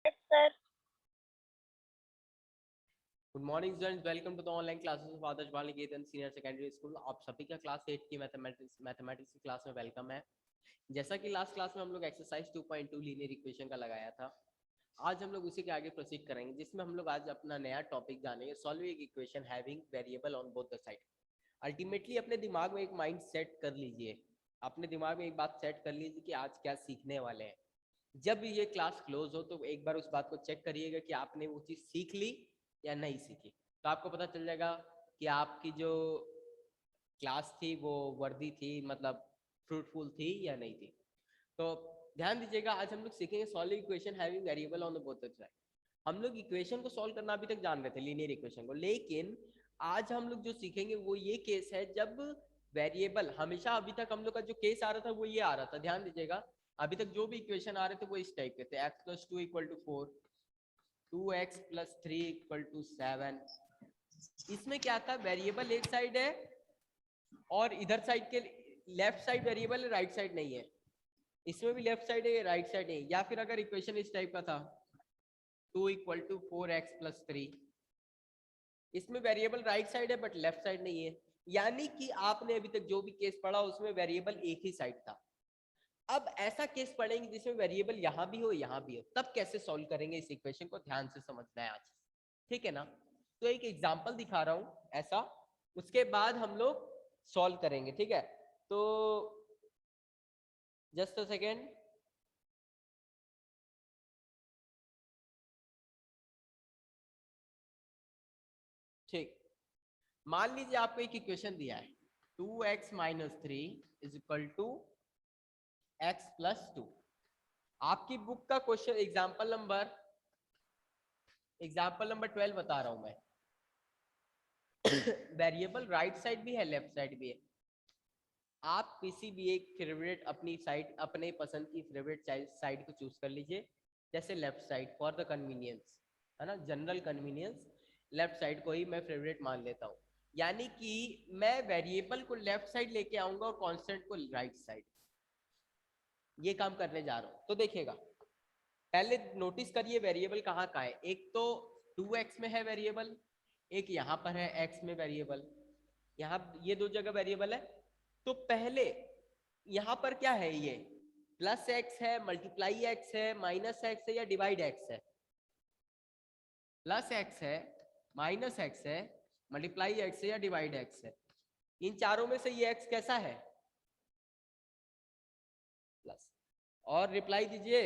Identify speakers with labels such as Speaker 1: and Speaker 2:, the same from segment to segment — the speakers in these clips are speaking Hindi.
Speaker 1: Sir.
Speaker 2: Good morning students, welcome to the online classes of Adarsh Bal Niketan senior secondary school. आप सभी का क्लास 8 की मैथमेटिक्स की क्लास में वेलकम है। जैसा कि लास्ट क्लास में हम लोग एक्सरसाइज 2.2 लीनियर इक्वेशन का लगाया था, आज हम लोग उसी के आगे प्रोसीड करेंगे, जिसमें हम लोग आज अपना नया टॉपिक जानेंगे, solving equation having variable on both the side. Ultimately अपने दिमाग में एक माइंड सेट कर लीजिए, अपने दिमाग में एक बात सेट कर लीजिए कि आज क्या सीखने वाले हैं। जब ये क्लास क्लोज हो तो एक बार उस बात को चेक करिएगा कि आपने वो चीज़ सीख ली या नहीं सीखी, तो आपको पता चल जाएगा कि आपकी जो क्लास थी वो वर्दी थी, मतलब फ्रूटफुल थी या नहीं थी। तो ध्यान दीजिएगा, आज हम लोग सीखेंगे solving equation having variable on the both side. हम लोग इक्वेशन को सॉल्व करना अभी तक जान रहे थे, लीनियर इक्वेशन को, लेकिन आज हम लोग जो सीखेंगे वो ये केस है जब वेरिएबल, हमेशा अभी तक हम लोग का जो केस आ रहा था वो ये आ रहा था, ध्यान दीजिएगा, अभी तक जो भी इक्वेशन आ रहे थे वो इस टाइप के थे, x + 2 = 4, 2x + 3 = 7। इसमें क्या था, वेरिएबल एक साइड है और इधर साइड के लेफ्ट साइड वेरिएबल है, राइट साइड नहीं है। इसमें भी लेफ्ट साइड है, राइट साइड नहीं। या फिर अगर इक्वेशन इस टाइप का था, 2 = 4x + 3, इसमें वेरिएबल राइट साइड है बट लेफ्ट साइड नहीं है। यानी कि आपने अभी तक जो भी केस पढ़ा उसमें वेरिएबल एक ही साइड था। अब ऐसा केस पढ़ेंगे जिसमें वेरिएबल यहां भी हो यहां भी हो, तब कैसे सॉल्व करेंगे इस इक्वेशन को, ध्यान से समझना है आज, ठीक है ना। तो एक एग्जांपल दिखा रहा हूं ऐसा, उसके बाद हम लोग सॉल्व करेंगे, ठीक है। तो जस्ट अ सेकेंड। ठीक, मान लीजिए आपको एक इक्वेशन दिया है, 2x - 3 = x + 2। आपकी बुक का क्वेश्चन एग्जाम्पल नंबर 12 बता रहा हूं मैं। वेरिएबल राइट साइड भी है, लेफ्ट साइड भी है। आप किसी भी एक फेवरेट अपनी साइड, अपने पसंद की फेवरेट साइड को चूज कर लीजिए, जैसे left side for the convenience, है ना, जनरल कन्वीनियंस, लेफ्ट साइड को ही मैं फेवरेट मान लेता हूँ। यानी कि मैं वेरिएबल को लेफ्ट साइड लेके आऊंगा और कांस्टेंट को राइट साइड, ये काम करने जा रहा हूँ। तो देखिएगा, पहले नोटिस करिए वेरिएबल कहाँ कहाँ है। एक तो 2x में है वेरिएबल, एक यहाँ पर है x में वेरिएबल, यहाँ ये दो जगह वेरिएबल है। तो पहले यहाँ पर क्या है, ये +x है, मल्टीप्लाई x है, -x है या डिवाइड x है। +x है, -x है, मल्टीप्लाई x है या डिवाइड x है। इन चारों में से ये x कैसा है, प्लस। और रिप्लाई दीजिए,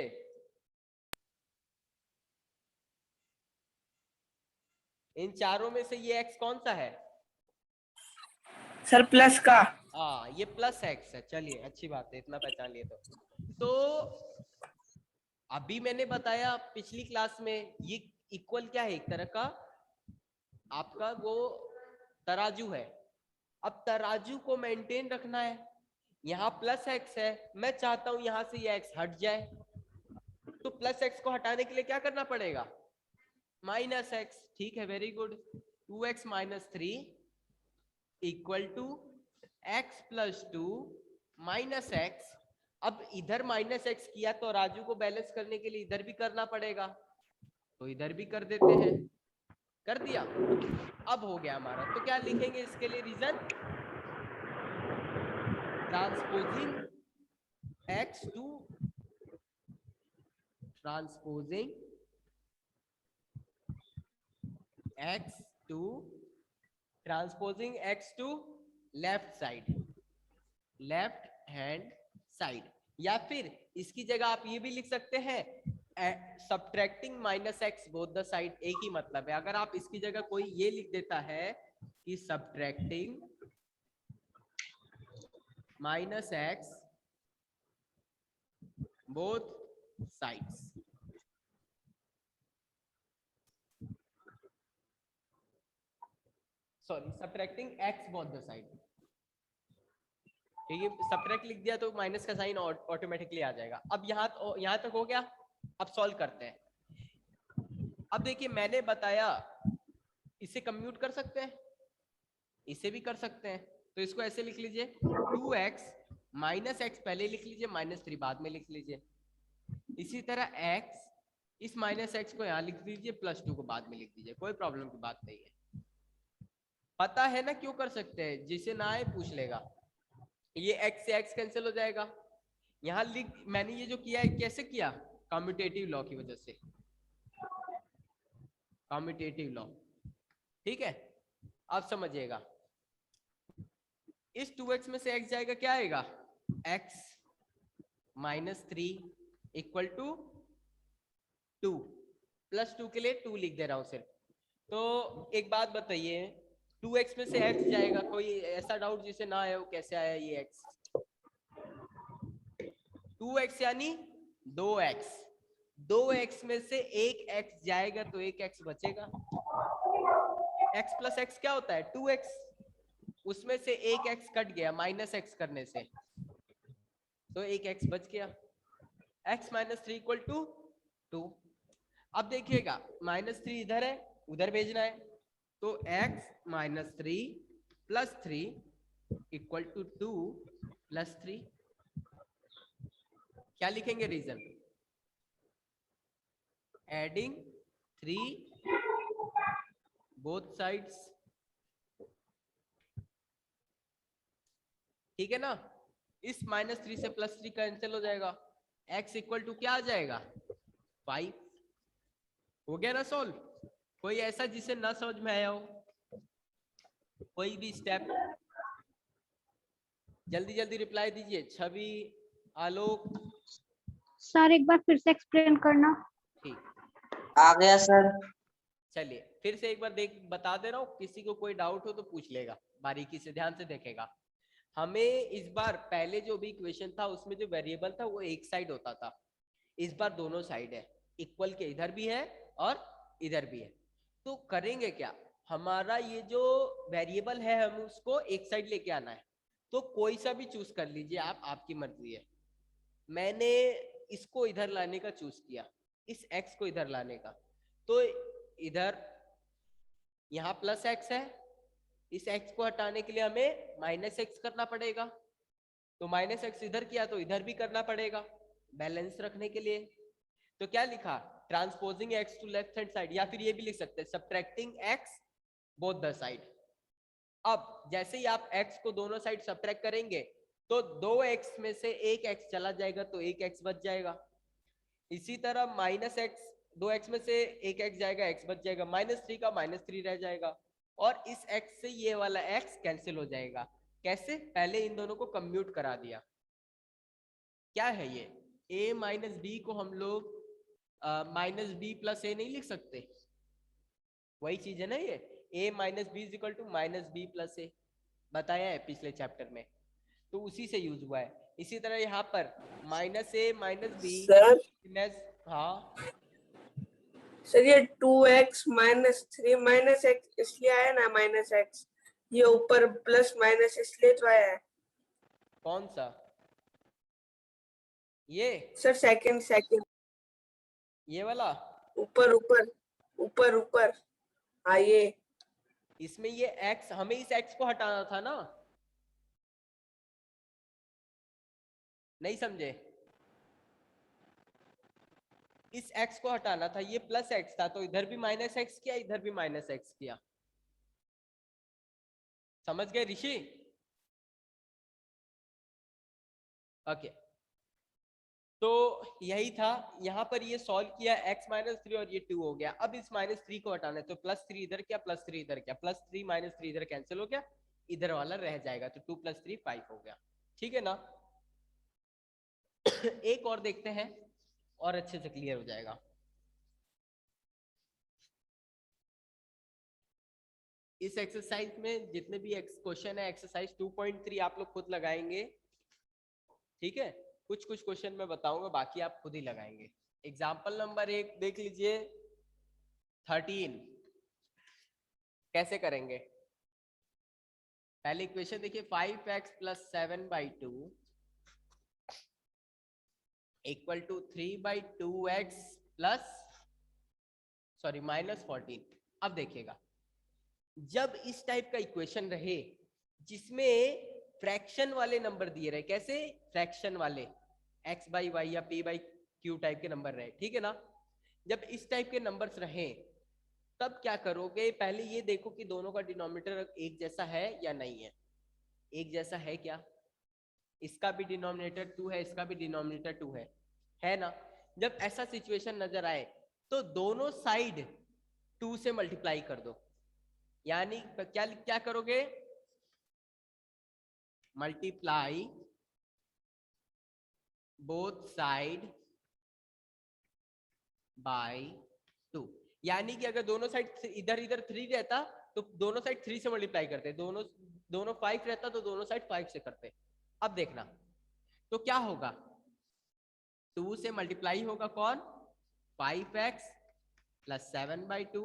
Speaker 2: इन चारों में से ये x कौन सा है
Speaker 1: सर प्लस का।
Speaker 2: हाँ, ये +x है। चलिए अच्छी बात है, इतना पहचान लिए। तो अभी मैंने बताया पिछली क्लास में, ये इक्वल क्या है, एक तरह का आपका वो तराजू है। अब तराजू को मेंटेन रखना है, यहाँ +x है, मैं चाहता हूं यहां से ये x हट जाए, तो +x को हटाने के लिए क्या करना पड़ेगा, -x। ठीक है, very good. 2x - 3 = x + 2 - x। अब इधर -x किया तो राजू को बैलेंस करने के लिए इधर भी करना पड़ेगा, तो इधर भी कर देते हैं, कर दिया। अब हो गया हमारा। तो क्या लिखेंगे इसके लिए reason, transposing x to transposing x to transposing x to left side, left hand side. या फिर इसकी जगह आप ये भी लिख सकते हैं, subtracting -x both the side, एक ही मतलब है। अगर आप इसकी जगह कोई ये लिख देता है कि subtracting -x both sides, sorry subtracting x both the side, क्योंकि सब्ट्रैक्ट लिख दिया तो माइनस का साइन ऑटोमेटिकली आ जाएगा। अब यहाँ तक हो गया। अब सॉल्व करते हैं। अब देखिए मैंने बताया, इसे कंप्यूट कर सकते हैं, इसे भी कर सकते हैं। तो इसको ऐसे लिख लीजिए, 2x - x पहले लिख लीजिए, -3 बाद में लिख लीजिए। इसी तरह x इस माइनस एक्स को यहाँ लिख दीजिए, प्लस 2 को बाद में लिख दीजिए, कोई प्रॉब्लम की बात नहीं है। पता है ना क्यों कर सकते हैं, जिसे ना आए पूछ लेगा। ये x से x कैंसिल हो जाएगा। यहाँ लिख, मैंने ये जो किया है कैसे किया, कम्यूटेटिव लॉ की वजह से, कम्यूटेटिव लॉ। ठीक है, अब समझिएगा, इस 2x में से x जाएगा, क्या आएगा, x minus 3 equal to 2, plus 2 के लिए 2 लिख दे रहा हूं सिर्फ। तो एक बात बताइए, 2x में से x जाएगा, कोई ऐसा डाउट जिसे ना आया हो, कैसे आया ये x, 2x यानी 2x, 2x में से एक x जाएगा तो एक x बचेगा। x प्लस x क्या होता है, 2x, उसमें से एक x कट गया माइनस x करने से, तो एक x बच गया। x minus 3 equal to 2। अब देखिएगा माइनस 3 इधर है, उधर भेजना है, तो x minus 3 plus 3 equal to 2 plus 3। क्या लिखेंगे रीजन, एडिंग 3 बोथ साइड्स, ठीक है ना। इस माइनस 3 से प्लस 3 कैंसिल हो जाएगा, x इक्वल टू क्या आ जाएगा, 5। हो गया ना सोल्व। कोई ऐसा जिसे ना समझ में आया हो, कोई भी स्टेप, जल्दी जल्दी रिप्लाई दीजिए। छवि, आलोक,
Speaker 1: सर एक बार फिर से एक्सप्लेन करना।
Speaker 2: ठीक
Speaker 3: आ गया सर।
Speaker 2: चलिए फिर से एक बार देख बता दे रहा हूँ, किसी को कोई डाउट हो तो पूछ लेगा, बारीकी से ध्यान से देखेगा। हमें इस बार पहले जो भी इक्वेशन था उसमें जो वेरिएबल था वो एक साइड होता था, इस बार दोनों साइड है, इक्वल के इधर भी है और इधर भी है। तो करेंगे क्या, हमारा ये जो वेरिएबल है हम उसको एक साइड लेके आना है, तो कोई सा भी चूज कर लीजिए आप, आपकी मर्जी है। मैंने इसको इधर लाने का चूज किया, इस x को इधर लाने का, तो इधर यहाँ प्लस x है, इस x को हटाने के लिए हमें माइनस x करना पड़ेगा, तो माइनस x इधर किया तो इधर भी करना पड़ेगा बैलेंस रखने के लिए। तो क्या लिखा, transposing x to left hand side, या फिर ये भी लिख सकते हैं subtracting x both the side. अब जैसे ही आप x को दोनों साइड सब्ट्रैक्ट करेंगे तो 2x में से एक x चला जाएगा तो एक x बच जाएगा। इसी तरह माइनस x, 2x में से एक x जाएगा, x बच जाएगा, माइनस 3 का माइनस 3 रह जाएगा, और इस x से ये वाला x कैंसिल हो जाएगा। कैसे, पहले इन दोनों को कम्यूट करा दिया। क्या है ये, a माइनस बी को हम लोग माइनस बी प्लस ए नहीं लिख सकते, वही चीज है ना ये, a minus B is equal to minus B plus A, बताया है पिछले चैप्टर में, तो उसी से यूज हुआ है। इसी तरह यहाँ पर माइनस ए माइनस बी,
Speaker 3: सर
Speaker 2: हाँ
Speaker 3: सर ये 2x माइनस 3 माइनस x इसलिए आया ना, माइनस x, ये ऊपर प्लस माइनस इसलिए तो आया है।
Speaker 2: कौन सा, ये
Speaker 3: सर सेकंड
Speaker 2: ये वाला,
Speaker 3: ऊपर ऊपर ऊपर ऊपर, हाँ ये
Speaker 2: इसमें ये x, हमें इस x को हटाना था ना, नहीं समझे, इस x को हटाना था, ये प्लस x था, तो इधर भी माइनस x किया, इधर भी माइनस x किया। समझ गए ऋषि, ओके। तो यही था, यहाँ पर ये सॉल्व किया, x माइनस 3 और ये 2 हो गया। अब इस माइनस 3 को हटाना है, तो प्लस 3 इधर क्या, प्लस 3 इधर क्या, प्लस 3 माइनस 3 इधर कैंसिल हो गया, इधर वाला रह जाएगा, तो 2 प्लस 3 5 हो गया, ठीक है ना। एक और देखते हैं और अच्छे से क्लियर हो जाएगा। इस एक्सरसाइज में जितने भी क्वेश्चन है, एक्सरसाइज 2.3 आप लोग खुद लगाएंगे, ठीक है। कुछ कुछ क्वेश्चन मैं बताऊंगा, बाकी आप खुद ही लगाएंगे। एग्जाम्पल नंबर 1 देख लीजिए, 13 कैसे करेंगे। पहले इक्वेशन देखिए, 5x plus 7/2 equal to 3/2x plus sorry minus 14। अब देखिएगा, जब इस टाइप का इक्वेशन रहे जिसमें फ्रैक्शन वाले नंबर दिए रहे, कैसे फ्रैक्शन वाले, x/y या p/q टाइप के नंबर रहे, ठीक है ना, जब इस टाइप के नंबर्स रहें तब क्या करोगे, पहले ये देखो कि दोनों का डिनोमिनेटर एक जैसा है या नहीं है। एक जैसा है क्या, इसका भी डिनोमिनेटर 2 है, इसका भी डिनोमिनेटर 2 है ना। जब ऐसा सिचुएशन नजर आए तो दोनों साइड 2 से मल्टीप्लाई कर दो, यानी क्या क्या करोगे, मल्टीप्लाई बोथ साइड बाय 2। यानी कि अगर दोनों साइड इधर इधर 3 रहता तो दोनों साइड 3 से मल्टीप्लाई करते, दोनों 5 रहता तो दोनों साइड 5 से करते। अब देखना तो क्या होगा, 2 से मल्टीप्लाई होगा कौन, 5x plus 7/2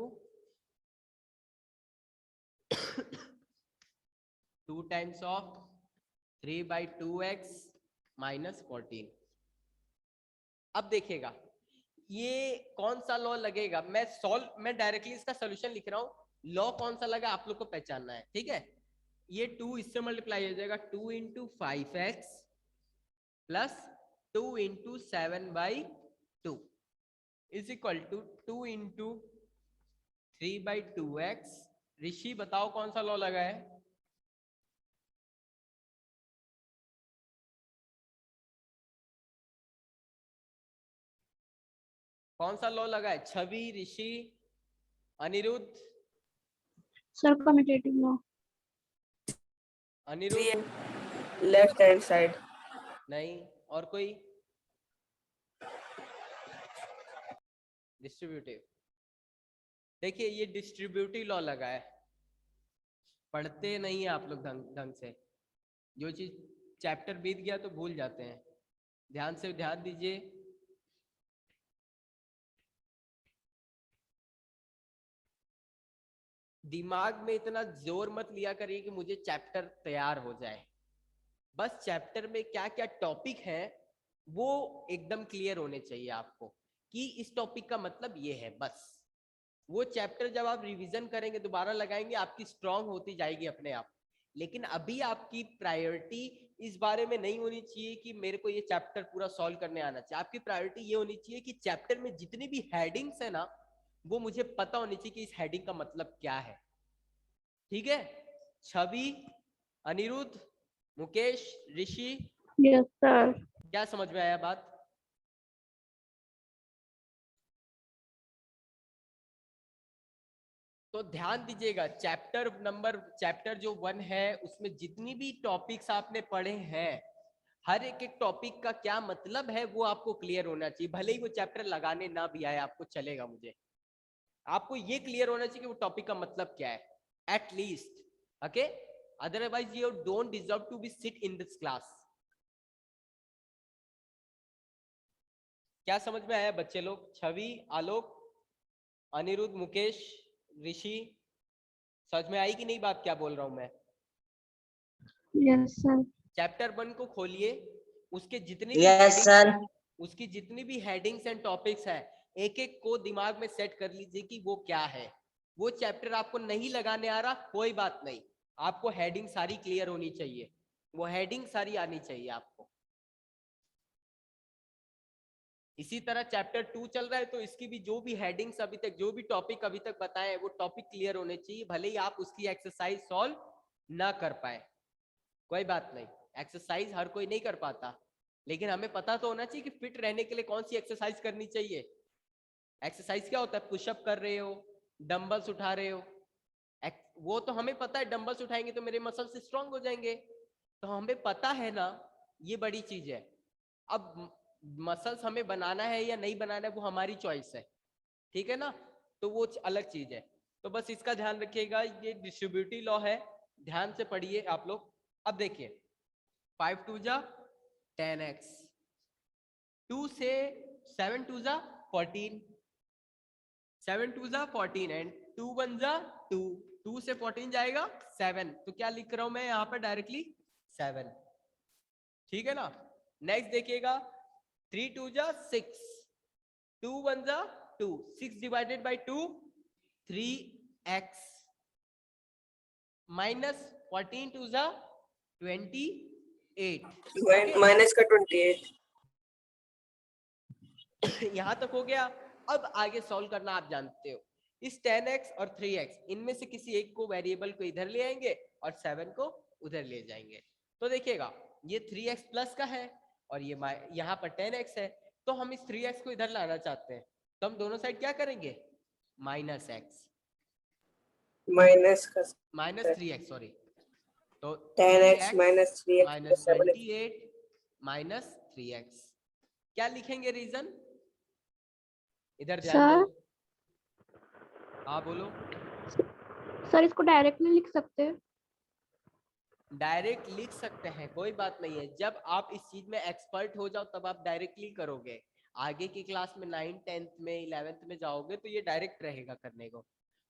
Speaker 2: 2 times of 3/2x minus 14। अब देखिएगा ये कौन सा लॉ लगेगा, मैं डायरेक्टली इसका सोल्यूशन लिख रहा हूं, लॉ कौन सा लगा आप लोग को पहचानना है, ठीक है। ये 2 इससे मल्टीप्लाई हो जाएगा, 2 into 5x plus 2 into 7/2 is equal to 2 into 3/2x। Rishi बताओ कौन सा लॉ लगा है, कौन सा लॉ लगा है, Chhavi, Rishi, Aniruddh,
Speaker 1: sir commutative law.
Speaker 2: Aniruddh
Speaker 3: left hand side.
Speaker 2: नहीं, और कोई, डिस्ट्रीब्यूटिव। देखिए ये डिस्ट्रीब्यूटिव लॉ लगा है, पढ़ते नहीं है आप लोग ढंग से, जो चीज चैप्टर बीत गया तो भूल जाते हैं, ध्यान से ध्यान दीजिए। दिमाग में इतना जोर मत लिया करिए कि मुझे चैप्टर तैयार हो जाए, बस चैप्टर में क्या क्या टॉपिक है वो एकदम क्लियर होने चाहिए आपको, कि इस टॉपिक का मतलब ये है बस। वो चैप्टर जब आप रिवीजन करेंगे दोबारा लगाएंगे आपकी स्ट्रांग होती जाएगी अपने आप। लेकिन अभी आपकी प्रायोरिटी इस बारे में नहीं होनी चाहिए कि मेरे को ये चैप्टर पूरा सॉल्व करने आना चाहिए, आपकी प्रायोरिटी ये होनी चाहिए कि चैप्टर में जितनी भी हेडिंग्स है ना वो मुझे पता होनी चाहिए कि इस हेडिंग का मतलब क्या है, ठीक है। छवि, अनिरुद्ध, मुकेश, ऋषि,
Speaker 1: यस सर।
Speaker 2: क्या समझ में आया बात, तो ध्यान दीजिएगा। चैप्टर जो 1 है उसमें जितनी भी टॉपिक्स आपने पढ़े हैं हर एक टॉपिक का क्या मतलब है वो आपको क्लियर होना चाहिए, भले ही वो चैप्टर लगाने ना भी आए आपको चलेगा, मुझे आपको ये क्लियर होना चाहिए कि वो टॉपिक का मतलब क्या है at least, okay. Otherwise you don't deserve to be sit in this class. क्या समझ में आया बच्चे लोग, छवि, आलोक, अनिरुद्ध, मुकेश, ऋषि, समझ में आई कि नहीं बात क्या बोल रहा हूं मैं।
Speaker 1: Yes sir.
Speaker 2: चैप्टर 1 को खोलिए, उसके जितनी
Speaker 3: Yes, sir.
Speaker 2: उसकी जितनी भी हेडिंग्स एंड टॉपिक्स है एक एक को दिमाग में सेट कर लीजिए कि वो क्या है। वो चैप्टर आपको नहीं लगाने आ रहा कोई बात नहीं, आपको हेडिंग सारी क्लियर होनी चाहिए, वो हेडिंग सारी आनी चाहिए आपको। इसी तरह चैप्टर 2 चल रहा है तो इसकी भी जो भी हेडिंग्स अभी तक, जो भी टॉपिक अभी तक बताए वो टॉपिक क्लियर होने चाहिए, भले ही आप उसकी एक्सरसाइज सॉल्व ना कर पाए कोई बात नहीं, एक्सरसाइज हर कोई नहीं कर पाता, लेकिन हमें पता तो होना चाहिए कि फिट रहने के लिए कौन सी एक्सरसाइज करनी चाहिए। एक्सरसाइज क्या होता है, पुशअप कर रहे हो, डंबल्स उठा रहे हो, वो तो हमें पता है डंबल्स उठाएंगे तो मेरे मसल्स स्ट्रांग हो जाएंगे, तो हमें पता है ना, ये बड़ी चीज है। अब मसल्स हमें बनाना है या नहीं बनाना है वो हमारी चॉइस है, ठीक है ना, तो वो अलग चीज है। तो बस इसका ध्यान रखिएगा, ये डिस्ट्रीब्यूटिव लॉ है, ध्यान से पढ़िए आप लोग। अब देखिए 5 2 जा 10x, 2 से 7 2 जा 14, 7 2 जा 14 एंड 2 1 जा 2, 2 से 14 जाएगा 7, तो क्या लिख रहा हूं मैं यहाँ पर डायरेक्टली 7, ठीक है ना। नेक्स्ट देखिएगा 3 2 जा 6, 2 1 जा 2, 6 डिवाइडेड बाई 2 3x माइनस 14 2 जा 28,
Speaker 3: माइनस का 28।
Speaker 2: यहां तक हो गया। अब आगे सॉल्व करना आप जानते हो। इस 10x और 3x इनमें से किसी एक को वेरिएबल को इधर ले आएंगे और 7 को उधर ले जाएंगे। तो देखिएगा ये 3x प्लस का है और ये यहाँ पर 10x है, तो हम इस 3x को इधर लाना चाहते हैं, तो हम दोनों साइड क्या करेंगे, minus x, minus 3x sorry, तो
Speaker 3: 10x minus 3x
Speaker 2: minus
Speaker 3: plus 7x.
Speaker 2: 28 minus 3x। क्या लिखेंगे रीजन, इधर ध्यान
Speaker 1: सर
Speaker 2: दो। हाँ बोलो।
Speaker 1: सर इसको डायरेक्टली लिख सकते हैं?
Speaker 2: डायरेक्ट लिख सकते हैं, कोई बात नहीं है। जब आप इस चीज में एक्सपर्ट हो जाओ तब आप डायरेक्टली करोगे। आगे की क्लास में 9th 10th में 11th में जाओगे तो ये डायरेक्ट रहेगा करने को,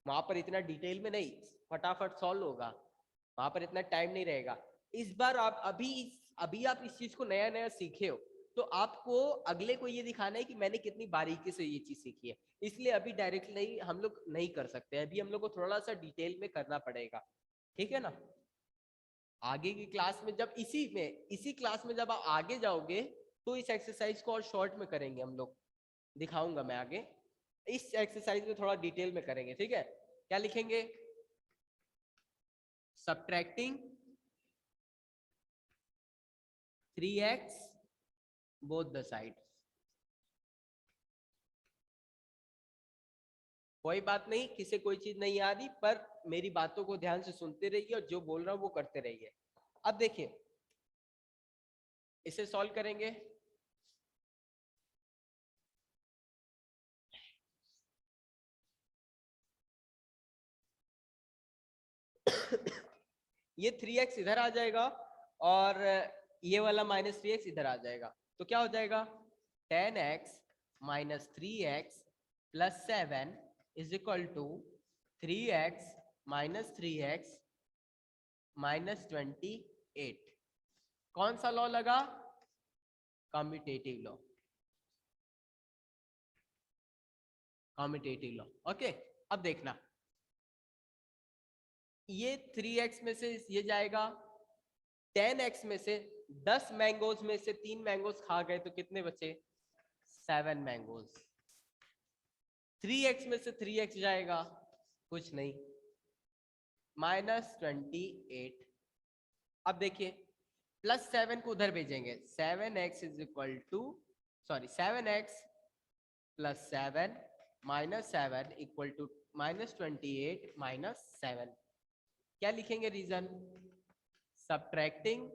Speaker 2: वहां पर इतना डिटेल में नहीं, फटाफट सॉल्व होगा, वहां पर इतना टाइम नहीं रहेगा। इस बार आप अभी आप इस चीज को नया नया सीखे हो, तो आपको अगले को ये दिखाना है कि मैंने कितनी बारीकी से ये चीज सीखी है, इसलिए अभी डायरेक्ट नहीं हम लोग नहीं कर सकते, अभी हम लोग को थोड़ा सा डिटेल में करना पड़ेगा, ठीक है ना। आगे की क्लास में जब इसी क्लास में जब आप आगे जाओगे तो इस एक्सरसाइज को और शॉर्ट में करेंगे हम लोग, दिखाऊंगा मैं आगे। इस एक्सरसाइज में थोड़ा डिटेल में करेंगे, ठीक है। क्या लिखेंगे, subtracting 3x both the side. कोई बात नहीं, किसी कोई चीज नहीं आ रही, पर मेरी बातों को ध्यान से सुनते रहिए और जो बोल रहा हूं वो करते रहिए। अब देखिए इसे सॉल्व करेंगे। ये 3x इधर आ जाएगा और ये वाला माइनस 3x इधर आ जाएगा, तो क्या हो जाएगा 10x minus 3x plus 7 is equal to 3x minus 3x minus 28। कौन सा लॉ लगा, commutative law, commutative law. Okay, अब देखना ये 3x में से ये जाएगा, 10x में से 10 मैंगोज में से 3 मैंगोज खा गए तो कितने बचे, 7 मैंगोज। 3x में से 3x जाएगा, कुछ नहीं, माइनस 28। अब देखिए प्लस 7 को उधर भेजेंगे, 7x is equal to 7x plus 7 minus 7 equal to minus 28 minus 7। क्या लिखेंगे reason, subtracting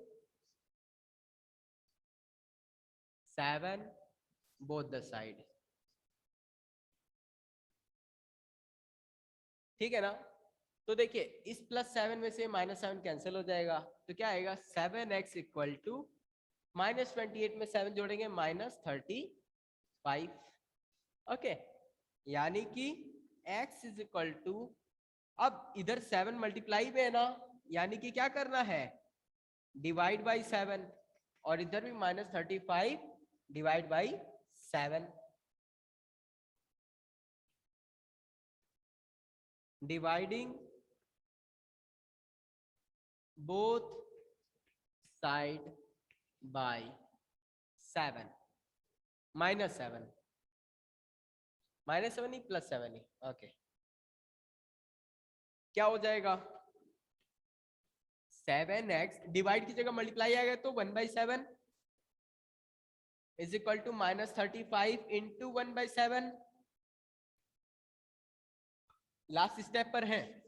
Speaker 2: 7 both the side, ठीक है ना। तो देखिए इस प्लस 7 में से माइनस 7 कैंसिल हो जाएगा, तो क्या आएगा 7x इक्वल टू माइनस 28 में 7 जोड़ेंगे माइनस 35। ओके, यानी कि x इज इक्वल टू, अब इधर 7 मल्टीप्लाई में है ना, यानी कि क्या करना है, डिवाइड बाई 7, और इधर भी minus 35 divide by 7, dividing both side by 7, minus 7 he plus 7 he. Okay, क्या हो जाएगा 7x डिवाइड की जगह मल्टीप्लाई आएगा तो 1/7 is equal to minus 35 into 1/7। Last step पर है,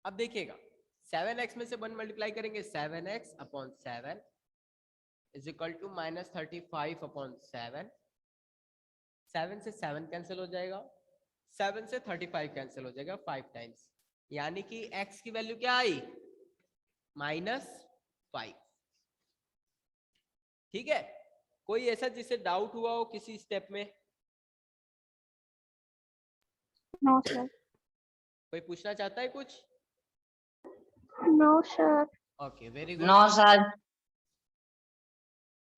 Speaker 2: अब देखिएगा 7x में से 1 मल्टीप्लाई करेंगे, 7x upon 7 is equal to minus 35 upon 7, 7 से 7 कैंसिल हो जाएगा, 7 से 35 कैंसिल हो जाएगा 5 टाइम्स, यानी कि x की वैल्यू क्या आई, -5। ठीक है, कोई ऐसा जिसे डाउट हुआ हो किसी स्टेप में,
Speaker 1: नो सर।
Speaker 2: कोई पूछना चाहता है कुछ,
Speaker 1: no sir.
Speaker 2: Okay very good.
Speaker 4: No sir.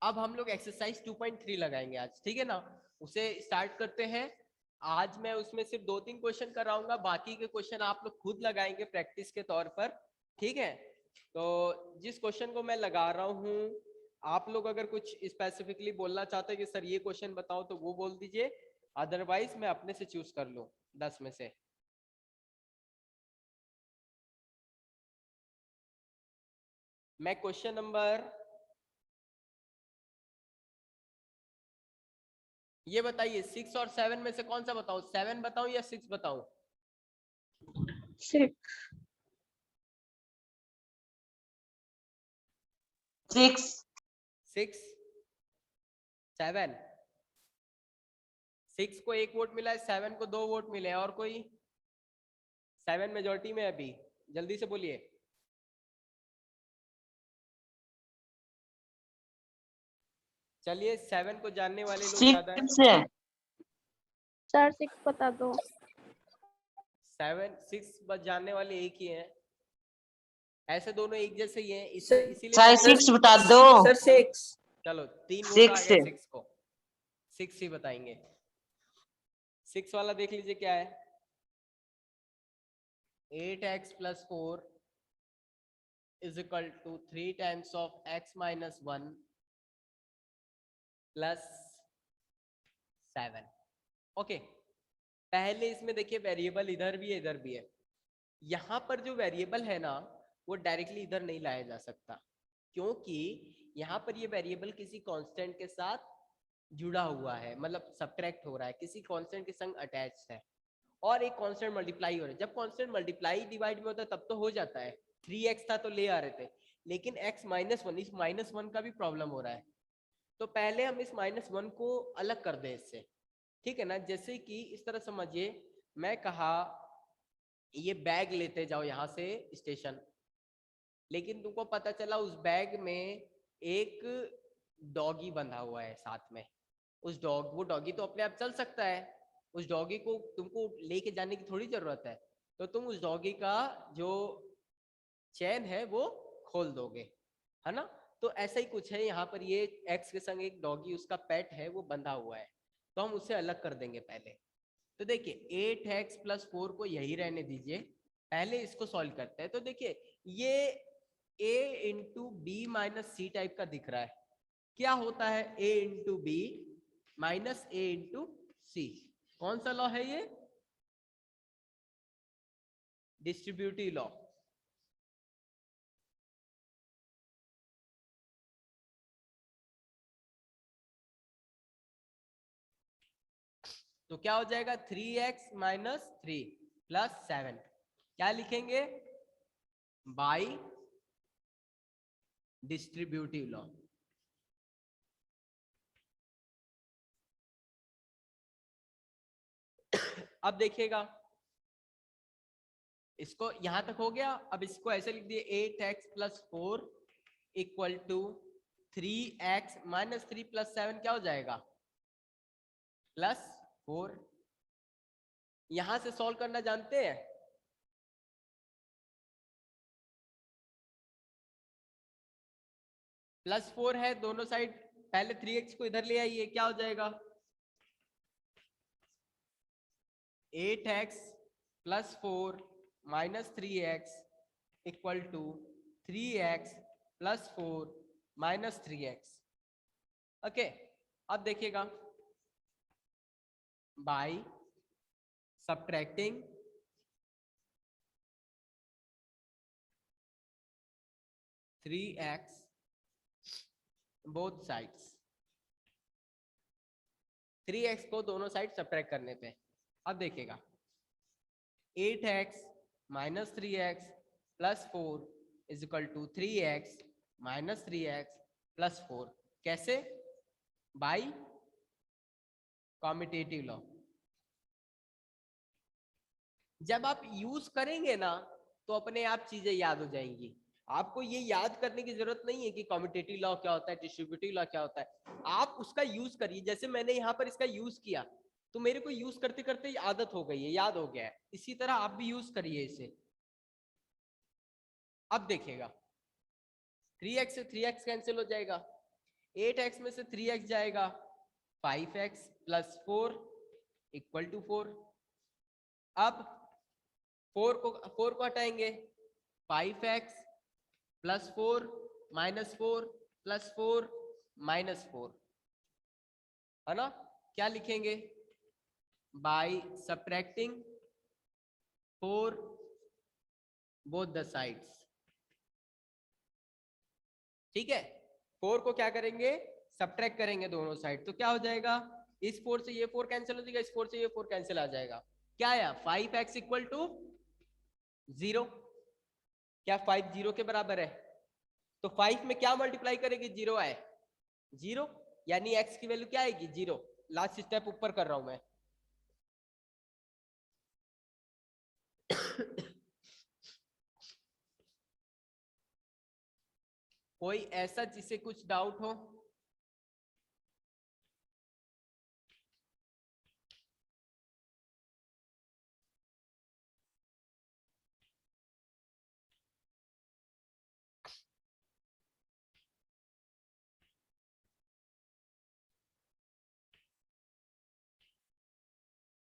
Speaker 2: अब हम लोग एक्सरसाइज 2.3 लगाएंगे आज, ठीक है ना, उसे स्टार्ट करते हैं। आज मैं उसमें सिर्फ 2-3 क्वेश्चन कराऊंगा, बाकी के क्वेश्चन आप लोग खुद लगाएंगे प्रैक्टिस के तौर पर, ठीक है, तो जिस क्वेश्चन को मैं लगा रहा हूँ, आप लोग अगर कुछ स्पेसिफिकली बोलना चाहते हैं कि सर ये क्वेश्चन बताओ तो वो बोल दीजिए, अदरवाइज मैं अपने से चूज कर लूं 10 में से। मैं क्वेश्चन नंबर, ये बताइए 6 और 7 में से कौन सा बताऊं, 7 बताऊं या 6 बताऊं?
Speaker 1: 6
Speaker 2: 6 7 6 को 1 वोट मिला है, 7 को 2 वोट मिले हैं, और कोई? 7 मेजोरिटी में अभी, जल्दी से बोलिए। चलिए 7 को जानने वाले लोग ज्यादा हैं।
Speaker 1: सर 6 बता दो।
Speaker 2: 6 बस जानने वाले एक ही हैं, ऐसे दोनों एक जैसे ही हैं,
Speaker 3: सर,
Speaker 2: इसीलिए
Speaker 4: 6 बता दो।
Speaker 3: सर 6।
Speaker 2: चलो 3 वोट आ
Speaker 4: 6
Speaker 2: गए 6 को, 6 ही बताएंगे। 6 वाला देख लीजिए क्या है। 8x + 4 = 3 times of x - 1 + 7। Okay, पहले इसमें देखिए वेरिएबल इधर भी है इधर भी है। यहाँ पर जो वेरिएबल है ना, वो डायरेक्टली इधर नहीं लाया जा सकता, क्योंकि यहाँ पर ये वेरिएबल किसी कांस्टेंट के साथ जुड़ा हुआ है, मतलब सब्ट्रैक्ट हो रहा है, किसी कांस्टेंट के संग अटैच है, और एक कांस्टेंट मल्टीप्लाई हो रहा है। जब कांस्टेंट मल्टीप्लाई डिवाइड में होता है तब तो हो जाता है, 3x था तो ले आ रहे थे, लेकिन x - 1, इस -1 का भी प्रॉब्लम हो रहा है, तो पहले हम इस -1 को अलग कर दें इससे, ठीक है ना। जैसे कि इस तरह समझिए, मैं कहा ये बैग लेते जाओ यहाँ से स्टेशन, लेकिन तुमको पता चला उस बैग में एक डॉगी बंधा हुआ है साथ में। वो डॉगी तो अपने आप चल सकता है, उस डॉगी को तुमको लेके जाने की थोड़ी जरूरत है, तो तुम उस डॉगी का जो चैन है वो खोल दोगे, है ना। तो ऐसा ही कुछ है यहाँ पर, ये एक्स के संग एक डॉगी उसका पेट है वो बंधा हुआ है, तो हम उसे अलग कर देंगे पहले। तो देखिए 8x + 4 को यही रहने दीजिए, पहले इसको सॉल्व करते हैं। तो देखिए ये a × b - c टाइप का दिख रहा है, क्या होता है a × b - a × c? कौन सा लॉ है ये? Distributive law. तो क्या हो जाएगा 3x - 3 + 7, क्या लिखेंगे? Bye distributive law. अब देखिएगा, इसको यहां तक हो गया। अब इसको ऐसे लिख दिए 8x + 4 = 3x - 3 + 7, क्या हो जाएगा? +4। यहां से सॉल्व करना जानते हैं? +4 है दोनों साइड, पहले 3x को इधर ले आइए, क्या हो जाएगा? 8x + 4 - 3x = 3x + 4 - 3x। Okay, अब देखिएगा, by subtracting 3x both sides, 3x को दोनों साइड सब्ट्रैक्ट करने पे। अब देखिएगा 8x - 3x + 4 = 3x - 3x + 4, कैसे? By commutative law. जब आप यूज करेंगे ना तो अपने आप चीजें याद हो जाएंगी, आपको ये याद करने की जरूरत नहीं है कि कॉम्यूटेटिव लॉ क्या होता है, डिस्ट्रीब्यूटिव लॉ क्या होता है। आप उसका यूज करिए, जैसे मैंने यहाँ पर इसका यूज किया तो मेरे को यूज करते करते आदत हो गई है, याद हो गया है, इसी तरह आप भी यूज करिए इसे। अब देखिएगा 3x से 3x कैंसिल हो जाएगा, 8x में से 3x जाएगा, 5x + 4 = 4। अब 4 को हटाएंगे, 5x plus 4 minus 4 plus 4 minus 4, है ना? क्या लिखेंगे? By subtracting 4 both the sides. ठीक है, 4 को क्या करेंगे? सब्ट्रैक्ट करेंगे दोनों साइड, तो क्या हो जाएगा? इस 4 से ये 4 कैंसिल हो जाएगा, इस 4 से ये 4 कैंसिल आ जाएगा। क्या आया? 5x equal to 0। क्या 5 0 के बराबर है? तो 5 में क्या मल्टीप्लाई करेंगे? 0 आए, 0, यानी x की वैल्यू क्या आएगी? 0। लास्ट स्टेप ऊपर कर रहा हूं मैं। कोई ऐसा जिसे कुछ डाउट हो?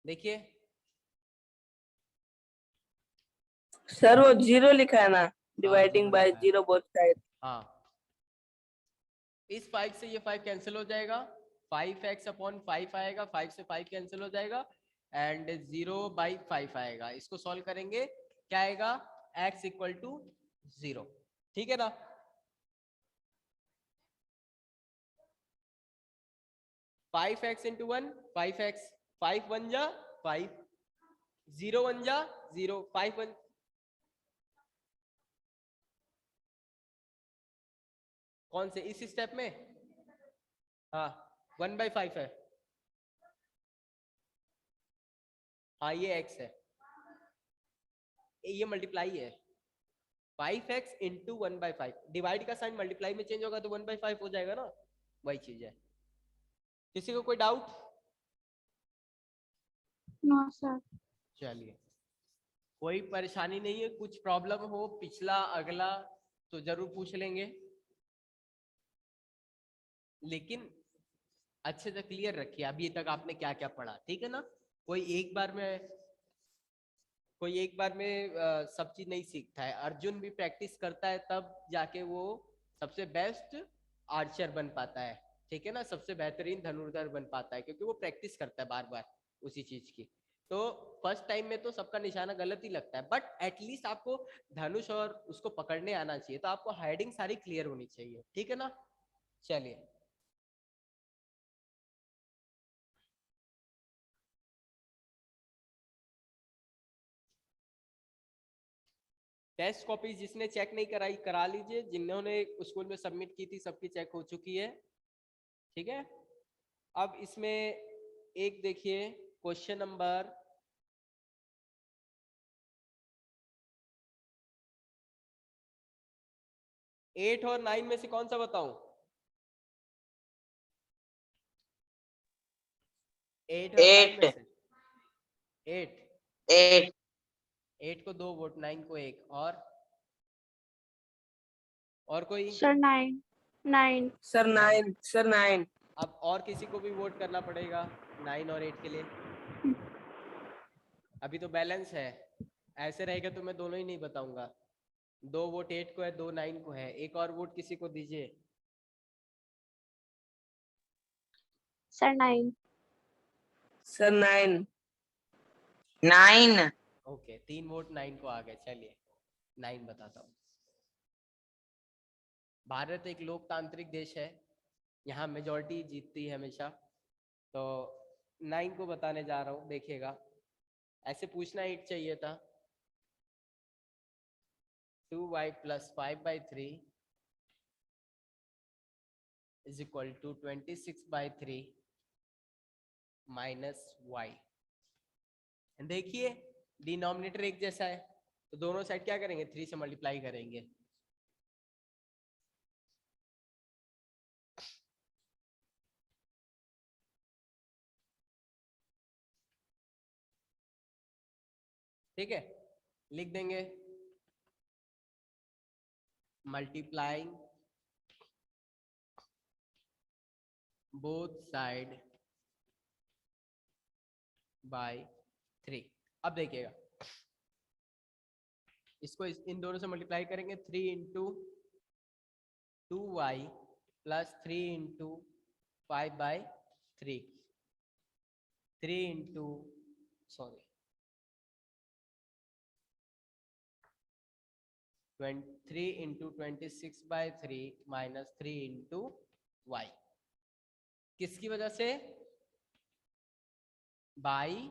Speaker 2: देखिए
Speaker 3: सर वो 0 लिखा है ना,
Speaker 2: हाँ,
Speaker 3: डिवाइडिंग
Speaker 2: 0
Speaker 3: बाय
Speaker 2: लिखा है।
Speaker 3: 0 बोथ साइड।
Speaker 2: हाँ, इस 5 से ये 5 कैंसिल हो जाएगा, 5x अपॉन 5 आएगा, 5 से 5 कैंसिल हो जाएगा एंड 0/5 आएगा। इसको सॉल्व करेंगे, क्या आएगा? x equal to 0। ठीक है ना? फाइव एक्स इंटू 1 5x, 5 1 जा 5, 0 1 जा 0, 5 1, कौन से? इस स्टेप में? हाँ, 1/5 है। हाँ, ये x है, ये मल्टीप्लाई है। 5x इंटू 1/5, डिवाइड का साइन मल्टीप्लाई में चेंज होगा तो 1/5 हो जाएगा ना, वही चीज है। किसी को कोई डाउट?
Speaker 1: No sir.
Speaker 2: चलिए, कोई परेशानी नहीं है, कुछ प्रॉब्लम हो पिछला अगला तो जरूर पूछ लेंगे, लेकिन अच्छे से क्लियर रखिए अभी तक आपने क्या क्या पढ़ा। ठीक है ना? कोई एक बार में सब चीज नहीं सीखता है। अर्जुन भी प्रैक्टिस करता है तब जाके वो सबसे बेस्ट आर्चर बन पाता है। ठीक है ना? सबसे बेहतरीन धनुर्धर बन पाता है, क्योंकि वो प्रैक्टिस करता है बार बार उसी चीज की। तो फर्स्ट टाइम में तो सबका निशाना गलत ही लगता है, बट एटलीस्ट आपको धनुष और उसको पकड़ने आना चाहिए, तो आपको हेडिंग सारी क्लियर होनी चाहिए। ठीक है ना? चलिए, टेस्ट कॉपी जिसने चेक नहीं कराई करा लीजिए, जिन्होंने स्कूल में सबमिट की थी सबकी चेक हो चुकी है। ठीक है, अब इसमें एक देखिए, क्वेश्चन नंबर 8 और 9 में से कौन सा बताऊं? 8 और 9 में
Speaker 4: 8
Speaker 2: से 8
Speaker 4: 8
Speaker 2: 8 को 2 वोट, 9 को 1, और कोई?
Speaker 1: सर 9 9।
Speaker 3: Sir 9, sir 9।
Speaker 2: अब और किसी को भी वोट करना पड़ेगा 9 और 8 के लिए। अभी तो बैलेंस है, ऐसे रहेगा तो मैं दोनों ही नहीं बताऊंगा। 2 वोट 8 को है, 2 9 को है, एक और वोट किसी को दीजिए।
Speaker 1: सर 9।
Speaker 3: सर 9।
Speaker 4: 9
Speaker 2: ओके, 3 वोट 9 को आ गए। चलिए 9 बताता हूँ। भारत एक लोकतांत्रिक देश है, यहाँ मेजॉरिटी जीतती है हमेशा। तो 9 को बताने जा रहा हूँ, देखिएगा। ऐसे पूछना 8 चाहिए था। 2y + 5/3 is equal to 26/3 -y। देखिए डिनोमिनेटर एक जैसा है, तो दोनों साइड क्या करेंगे? 3 से मल्टीप्लाई करेंगे। ठीक है, लिख देंगे मल्टीप्लाइंग बोथ साइड बाय 3। अब देखिएगा, इसको इन दोनों से मल्टीप्लाई करेंगे 3 into 2y plus 3 into 5/3 3 into 3 into 26/3 minus 3 into y। किसकी वजह से? बाई,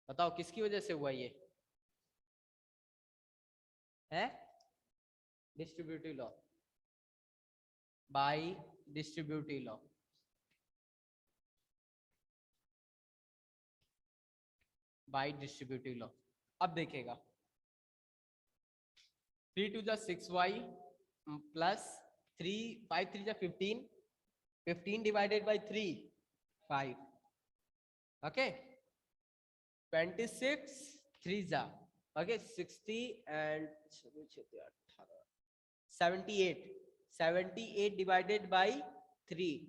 Speaker 2: बताओ किसकी वजह से हुआ ये है? Distributive law, by distributive law. By distributive law. अब देखेगा 3 2 6y plus 3 5 3 15 15 divided by 3 5 okay 26 3 जा okay 60 and 78 divided by 3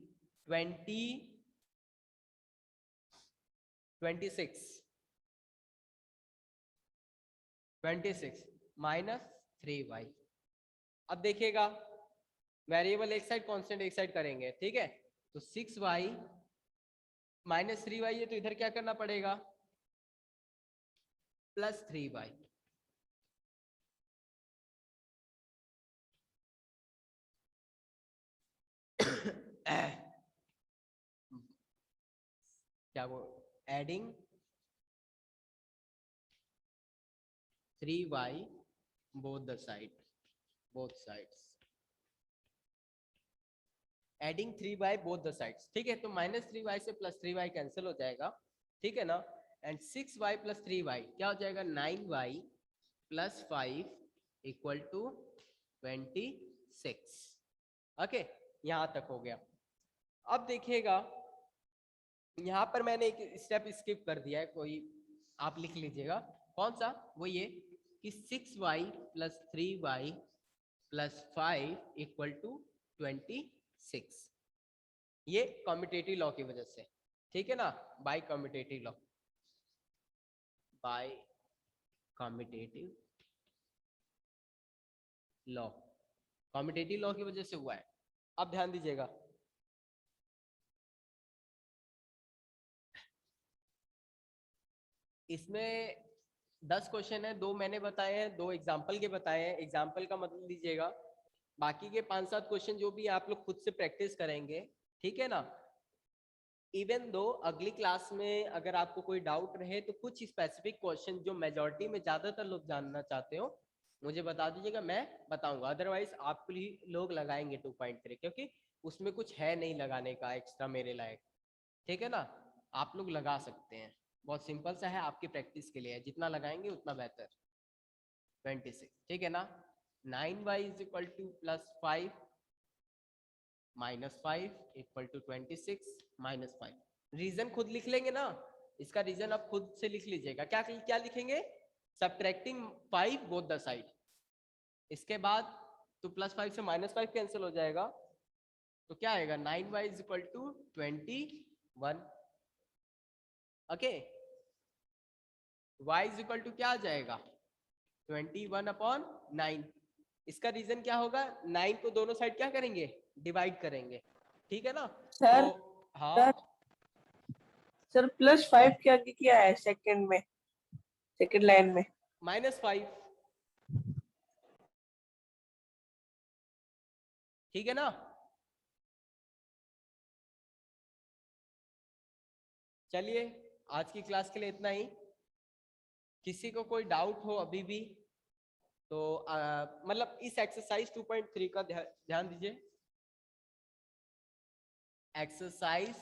Speaker 2: 26 minus 3y। अब देखिएगा वेरिएबल एक साइड कांस्टेंट एक साइड करेंगे, ठीक है? तो 6y माइनस 3y है, तो इधर क्या करना पड़ेगा? Plus 3y। क्या वो adding 3y both sides adding 3y both the sides, ठीक है? तो माइनस 3y से प्लस 3y कैंसिल हो जाएगा, ठीक है ना? एंड 6y प्लस 3y क्या हो जाएगा? 9y plus 5 equal to 26। Okay, यहां तक हो गया। अब देखिएगा यहां पर मैंने एक स्टेप स्किप कर दिया है, कोई आप लिख लीजिएगा। कौन सा? वो ये कि 6y plus 3y plus 5 equal to 26। ये कम्यूटेटिव लॉ की वजह से, ठीक है ना? By commutative law, by commutative law, commutative law की वजह से हुआ है। अब ध्यान दीजिएगा, इसमें 10 क्वेश्चन है, 2 मैंने बताए हैं, 2 एग्जाम्पल के बताए हैं। एग्जाम्पल का मतलब लीजिएगा, बाकी के 5-7 क्वेश्चन जो भी आप लोग खुद से प्रैक्टिस करेंगे, ठीक है ना? इवन दो अगली क्लास में अगर आपको कोई डाउट रहे तो कुछ स्पेसिफिक क्वेश्चन जो मेजॉरिटी में ज्यादातर लोग जानना चाहते हो मुझे बता दीजिएगा, मैं बताऊंगा। अदरवाइज आप ही लोग लगाएंगे 2.3, क्योंकि उसमें कुछ है नहीं लगाने का एक्स्ट्रा मेरे लायक, ठीक है ना? आप लोग लगा सकते हैं, बहुत सिंपल सा है, आपकी प्रैक्टिस के लिए है, जितना लगाएंगे उतना बेहतर। 26, ठीक है ना? 9y is equal to plus 5 minus 5 equal to 26 minus 5। Reason खुद लिख लेंगे ना, इसका रीजन आप खुद से लिख लीजिएगा। क्या क्या लिखेंगे? Subtracting 5 both the side. इसके बाद तो प्लस 5 से माइनस 5 कैंसिल हो जाएगा, तो क्या आएगा? 9y is equal to 21। Okay, y is equal to क्या आ जाएगा? 21/9। इसका रीजन क्या होगा? 9 को दोनों साइड क्या करेंगे? डिवाइड करेंगे, ठीक है ना?
Speaker 3: सर,
Speaker 2: तो हाँ
Speaker 3: सर प्लस 5 के आगे क्या है सेकंड में, सेकंड लाइन में?
Speaker 2: -5, ठीक है ना? चलिए आज की क्लास के लिए इतना ही। किसी को कोई डाउट हो अभी भी तो मतलब इस एक्सरसाइज 2.3 का ध्यान दीजिए। एक्सरसाइज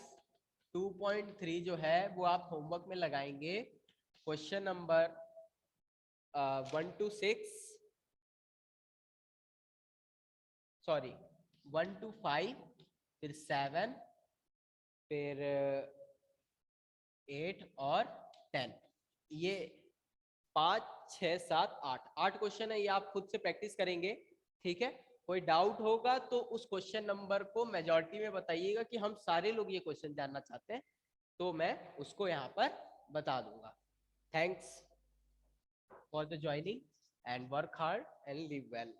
Speaker 2: 2.3 जो है वो आप होमवर्क में लगाएंगे। Question number 1 to 6, sorry 1 to 5, फिर 7, फिर 8 और 10। ये 5 6 7 8 क्वेश्चन है, ये आप खुद से प्रैक्टिस करेंगे, ठीक है? कोई डाउट होगा तो उस क्वेश्चन नंबर को मेजॉरिटी में बताइएगा कि हम सारे लोग ये क्वेश्चन जानना चाहते हैं, तो मैं उसको यहाँ पर बता दूंगा। Thanks. for the joining and work hard and live well.